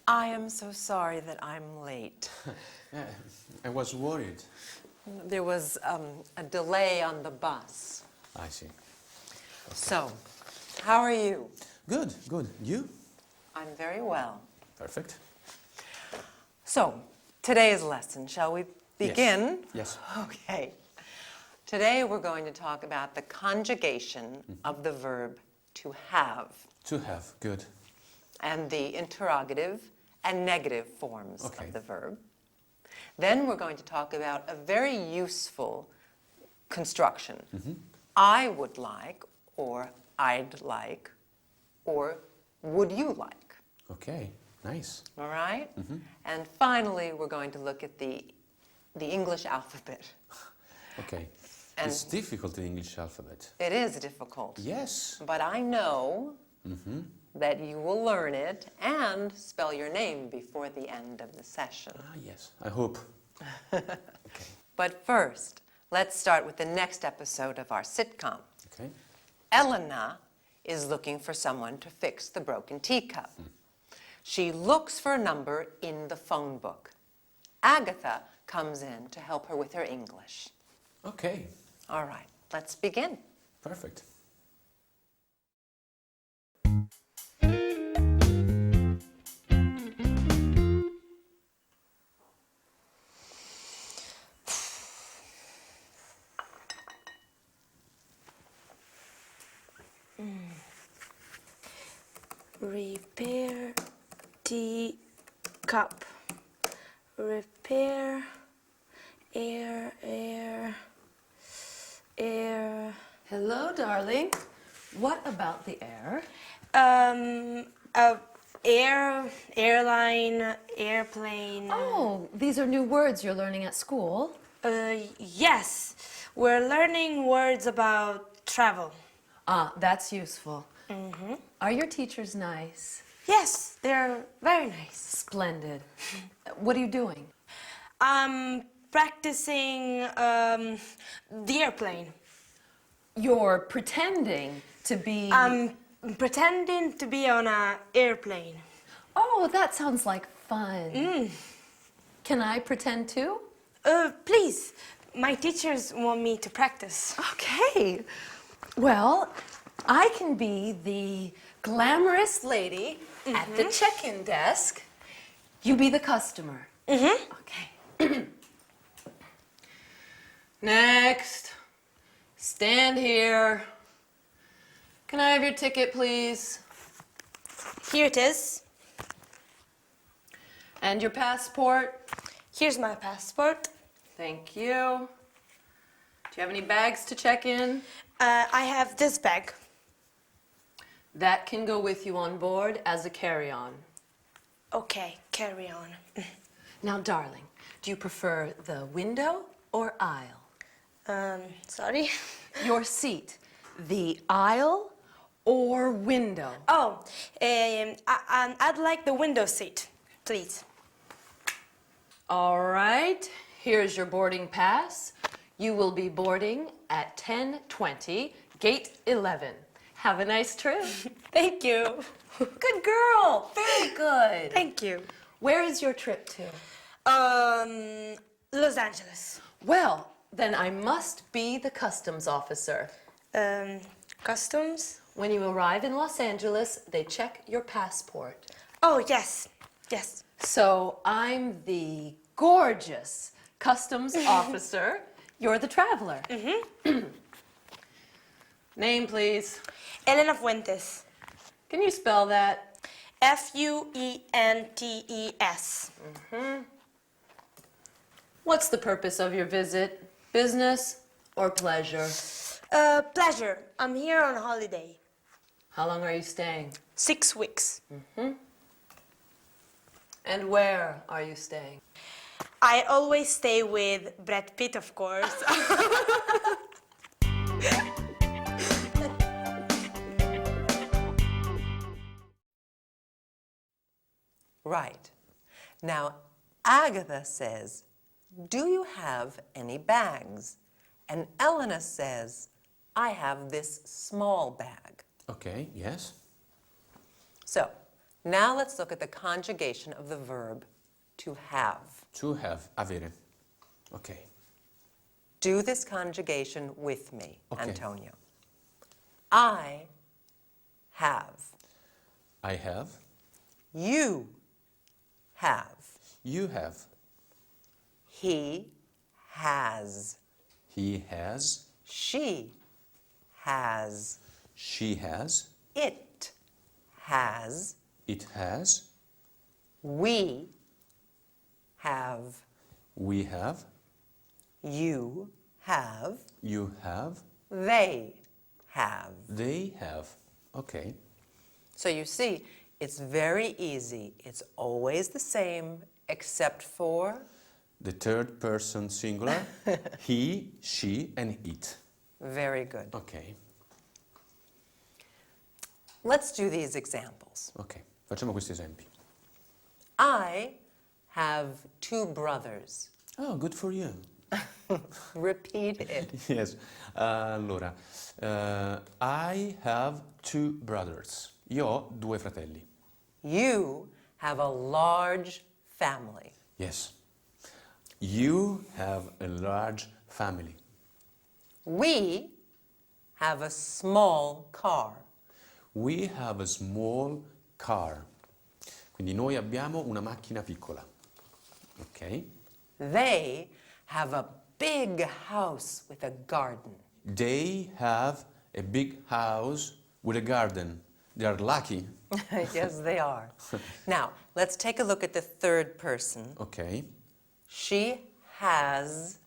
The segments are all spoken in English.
I am so sorry that I'm late. I was worried. There was a delay on the bus. I see. So, how are you? Good, good. You? I'm very well. Perfect. So, today's lesson, shall we begin? Yes. Okay. Today we're going to talk about the conjugation of the verb to have. To have, good. And the interrogative and negative forms Okay. of the verb. Then we're going to talk about a very useful construction. I would like, or I'd like, or would you like? Okay, nice. All right? And finally, we're going to look at the English alphabet. Okay. And it's difficult, the English alphabet. it is difficult. Yes. But I know that you will learn it and spell your name before the end of the session. Ah, yes. I hope. Okay. But first, let's start with the next episode of our sitcom. Okay. Elena is looking for someone to fix the broken teacup. She looks for a number in the phone book. Agatha comes in to help her with her English. Okay. All right, let's begin. Perfect. Repair teacup. Repair air. Hello, darling. What about the air? Airline, airplane. Oh, these are new words you're learning at school. Yes. We're learning words about travel. Ah, that's useful. Are your teachers nice? Yes, they're very nice. Splendid. What are you doing? I'm practicing the airplane. You're pretending to be... I'm pretending to be on an airplane. Oh, that sounds like fun. Can I pretend too? Please. My teachers want me to practice. Okay. Well, I can be the glamorous lady at the check-in desk. You be the customer. Okay. Next. Stand here. Can I have your ticket, please? Here it is. And your passport? Here's my passport. Thank you. Do you have any bags to check in? I have this bag. That can go with you on board as a carry-on. Okay, carry on. Now, darling, do you prefer the window or aisle? Sorry? Your seat, the aisle or window? Oh, I'd like the window seat, please. All right, here's your boarding pass. You will be boarding at 10:20, gate 11. Have a nice trip. Thank you. Good girl, very good. Thank you. Where is your trip to? Los Angeles. Well, then I must be the customs officer. Customs? When you arrive in Los Angeles, they check your passport. Oh, yes. Yes. So I'm the gorgeous customs officer. You're the traveler. Name, please. Elena Fuentes. Can you spell that? Fuentes. What's the purpose of your visit? Business or pleasure? Pleasure. I'm here on holiday. How long are you staying? 6 weeks. And where are you staying? I always stay with Brad Pitt, of course. Right. Now, Agatha says, "Do you have any bags?" And Elena says, I have this small bag. Okay, yes. So, now let's look at the conjugation of the verb to have. To have, avere. Okay. Do this conjugation with me, Okay. Antonio. I have. I have. You have. You have. He has. He has. She has. She has. It has. It has. We have. We have. You have. You have. They have. They have. Okay. So you see, it's very easy. It's always the same, except for The third person singular. He, she, and it. very good. Ok, Let's do these examples. ok. Facciamo questi esempi. I have 2 brothers. Oh, good for you. Repeat it. Yes. Allora, I have 2 brothers. Io ho 2 fratelli. You have a large family. Yes. You have a large family. We have a small car. We have a small car. Quindi noi abbiamo una macchina piccola. Ok? They have a big house with a garden. They have a big house with a garden. They are lucky. Yes, they are. Now, let's take a look at the third person. Ok? She has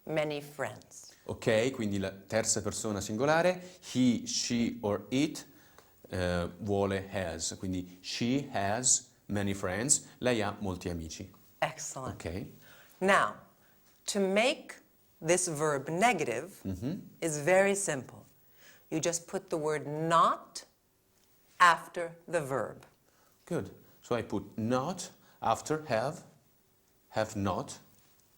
many friends. Ok, quindi la terza persona singolare, he, she or it vuole has. Quindi she has many friends. Lei ha molti amici. Excellent. Ok? Now, to make this verb negative is very simple. You just put the word not after the verb. Good. So I put not after have not.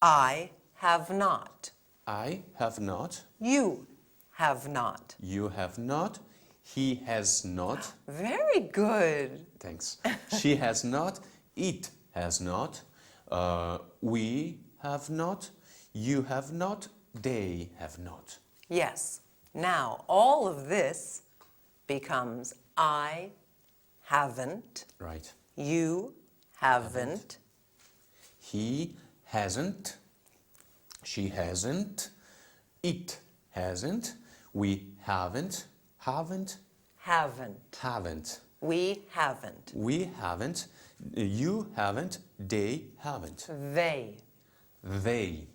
I have not. I have not. You have not. You have not. He has not. Very good. Thanks. She has not. It has not. We have not. You have not. They have not. Yes. Now, all of this becomes I haven't. Right. You haven't. He hasn't. She hasn't. It hasn't. We haven't. Haven't. Haven't. We haven't. We haven't. You haven't. They haven't. They. They.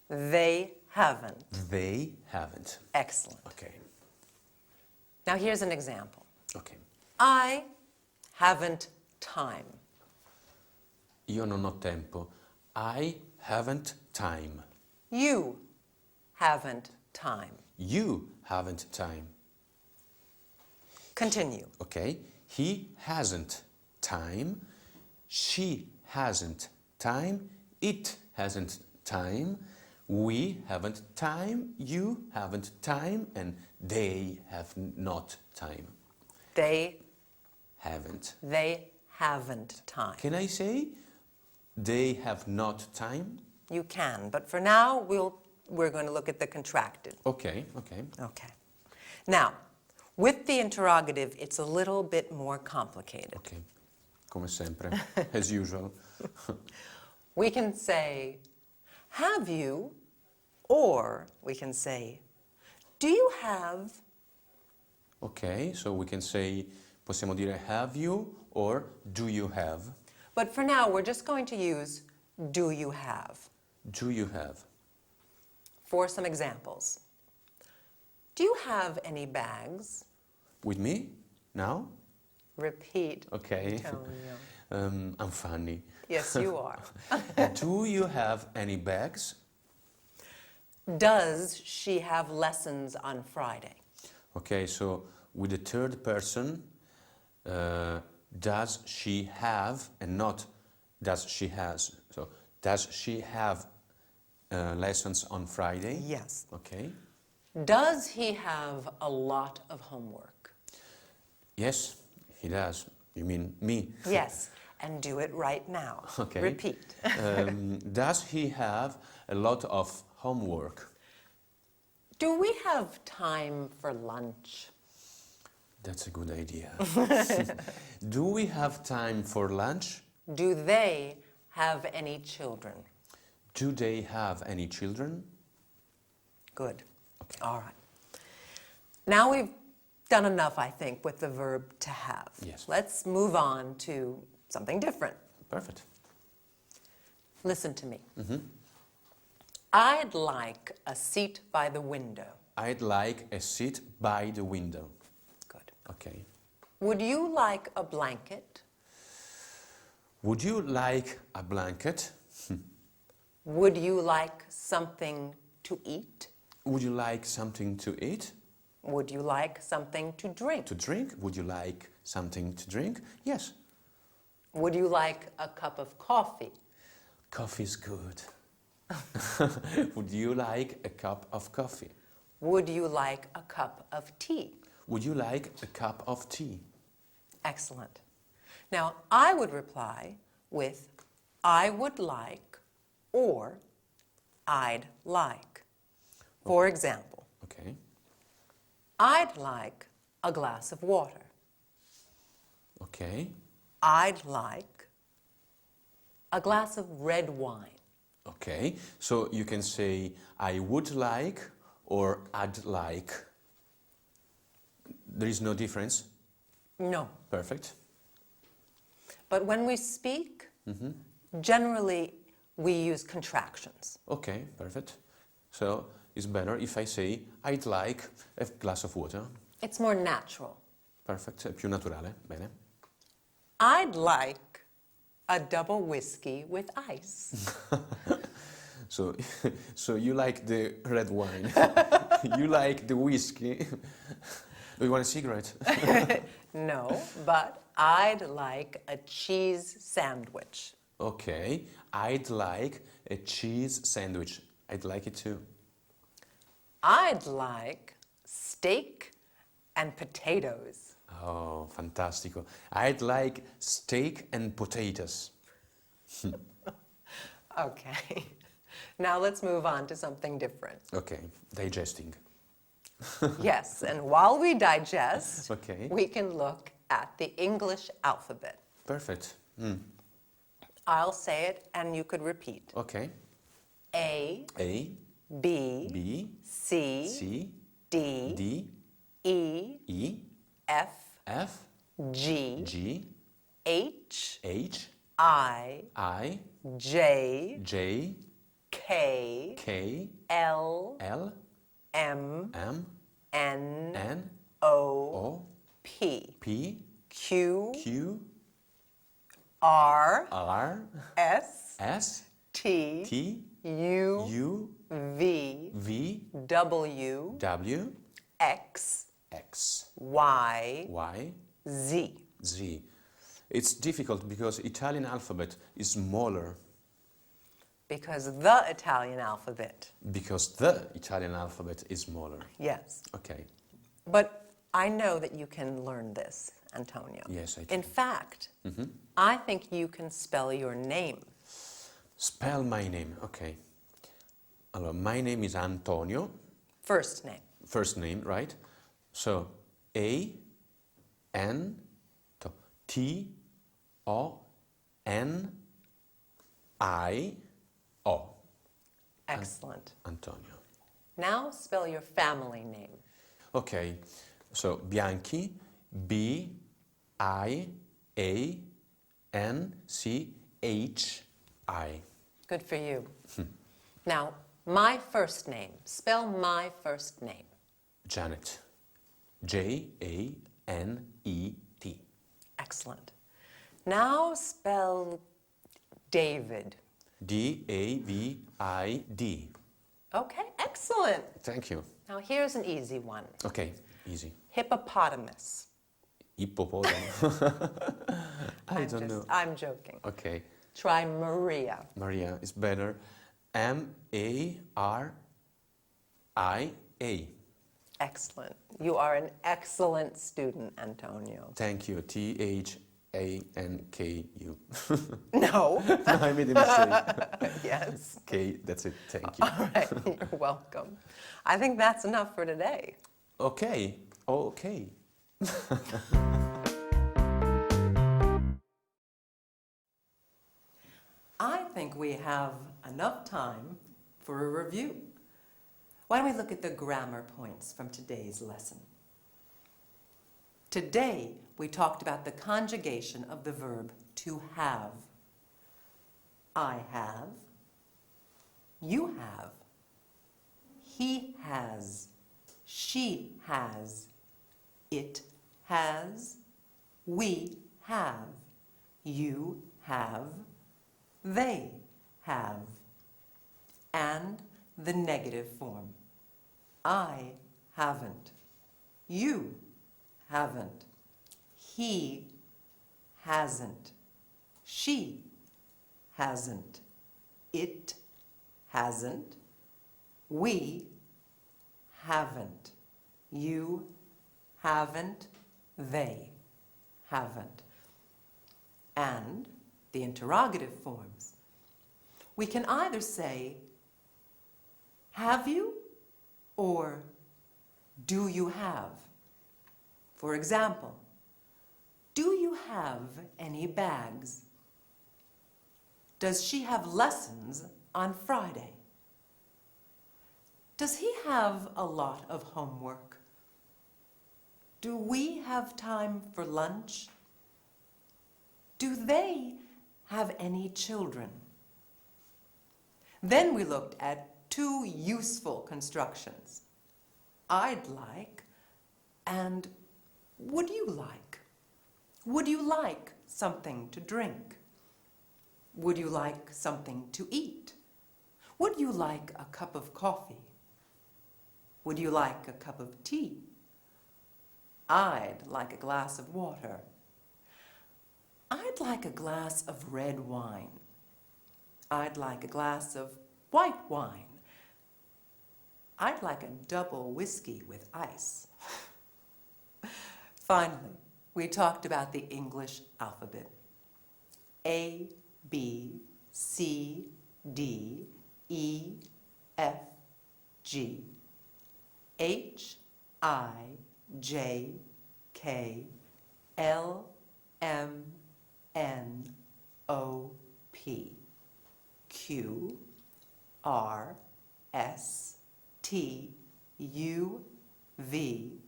They haven't. They haven't. Excellent. Okay. Now here's an example. Okay. I haven't time. Io non ho tempo. I haven't time. You haven't time. You haven't time. Continue. Okay. He hasn't time. She hasn't time. It hasn't time. We haven't time. You haven't time. And they have not time. They Haven't. haven't time. Can I say they have not time? You can, but for now we're going to look at the contracted. Okay, okay. Okay. Now, with the interrogative, it's a little bit more complicated. Okay. Come sempre, as usual. We can say, have you? Or we can say, do you have? Okay, so we can say, possiamo dire have you or do you have? But for now, we're just going to use do you have Do you have? for some examples. Do you have any bags? With me? Now? Repeat. Okay. Antonio. I'm funny. Yes, you are. Do you have any bags? Does she have lessons on Friday? Okay, so with the third person, does she have and not does she has. So does she have lessons on Friday. Yes. Okay. Does he have a lot of homework? Yes, he does. You mean me? Yes. And do it right now. Okay. Repeat. Does he have a lot of homework? Do we have time for lunch? That's a good idea. Do we have time for lunch? Do they have any children? Do they have any children? Good. All right. Now we've done enough, I think, with the verb to have. Yes. Let's move on to something different. Perfect. Listen to me. I'd like a seat by the window. I'd like a seat by the window. Good. Okay. Would you like a blanket? Would you like a blanket? Would you like something to eat? Would you like something to eat? Would you like something to drink? To drink? Would you like something to drink? Yes. Would you like a cup of coffee? Coffee's good. Would you like a cup of coffee? Would you like a cup of tea? Would you like a cup of tea? Excellent. Now, I would reply with I would like or I'd like. For example, Okay. I'd like a glass of water. Okay. I'd like a glass of red wine. Okay. So you can say I would like or I'd like. There is no difference. No. Perfect. But when we speak, generally we use contractions. Okay, perfect. So it's better if I say I'd like a glass of water. It's more natural. Perfect, è più naturale. Bene. I'd like a double whiskey with ice. So, so you like the red wine. You like the whiskey. Do you want a cigarette? No, but I'd like a cheese sandwich. Okay, I'd like a cheese sandwich. I'd like it too. I'd like steak and potatoes. Oh, fantastico. I'd like steak and potatoes. Okay. Now let's move on to something different. Okay, digesting. Yes, and while we digest, Okay. we can look at the English alphabet. Perfect. I'll say it and you could repeat. Okay. A, A, B, B, C, C, D, D, E, E, F, F, G, G, H, H, I, I, J, J, K, K, L, L, M, M, N, N, O, O, P, P, Q, Q, R, R, S, S, T, T, U, U, V, V, W, W, X, X, Y, Y, Z. Z. It's difficult because Italian alphabet is smaller Because the Italian alphabet, because the Italian alphabet is smaller. yes. Okay. But I know that you can learn this, Antonio. Yes, I In can. fact, I think you can spell your name. Spell my name. Okay. Allora, my name is Antonio. First name. First name, right? So A N T O N I O. Excellent. Antonio. Now spell your family name. Okay. So Bianchi, B I A N C H I. Good for you. Now, my first name. Spell my first name. Janet. J A N E T. Excellent. Now spell David. D A V I D. Okay, excellent. Thank you. Now here's an easy one. Okay, easy. Hippopotamus. Hippopotamo. I don't know. I'm joking. Okay. Try Maria. Maria is better. M-A-R-I-A. Excellent. You are an excellent student, Antonio. Thank you. T-H-A-N-K-U. No. No, I made a mistake. Yes. Okay, that's it. Thank you. All right. You're welcome. I think that's enough for today. Okay. Okay. I think we have enough time for a review. Why don't we look at the grammar points from today's lesson? Today, we talked about the conjugation of the verb to have. I have, you have, he has, she has, it has, we have, you have, they have, and the negative form. I haven't, you haven't, he hasn't, she hasn't, it hasn't, we haven't, you haven't, they haven't. And the interrogative forms. We can either say, have you, or do you have? For example, do you have any bags? Does she have lessons on Friday? Does he have a lot of homework? Do we have time for lunch? Do they have any children? Then we looked at two useful constructions. I'd like and would you like? Would you like something to drink? Would you like something to eat? Would you like a cup of coffee? Would you like a cup of tea? I'd like a glass of water. I'd like a glass of red wine. I'd like a glass of white wine. I'd like a double whiskey with ice. Finally, we talked about the English alphabet. A, B, C, D, E, F, G, H, I, J, K, L, M, N, O, P, Q, R, S, T, U, V,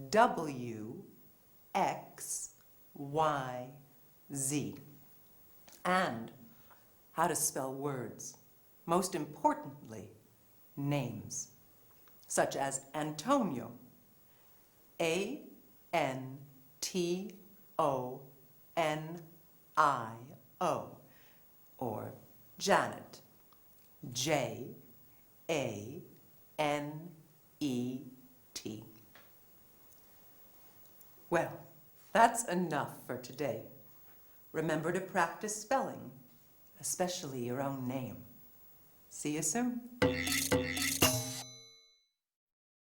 W, X, Y, Z. And how to spell words. Most importantly, names, such as Antonio, A-N-T-O-N-I-O, or Janet, J-A-N-E-T. Well, that's enough for today. Remember to practice spelling, especially your own name. See you soon.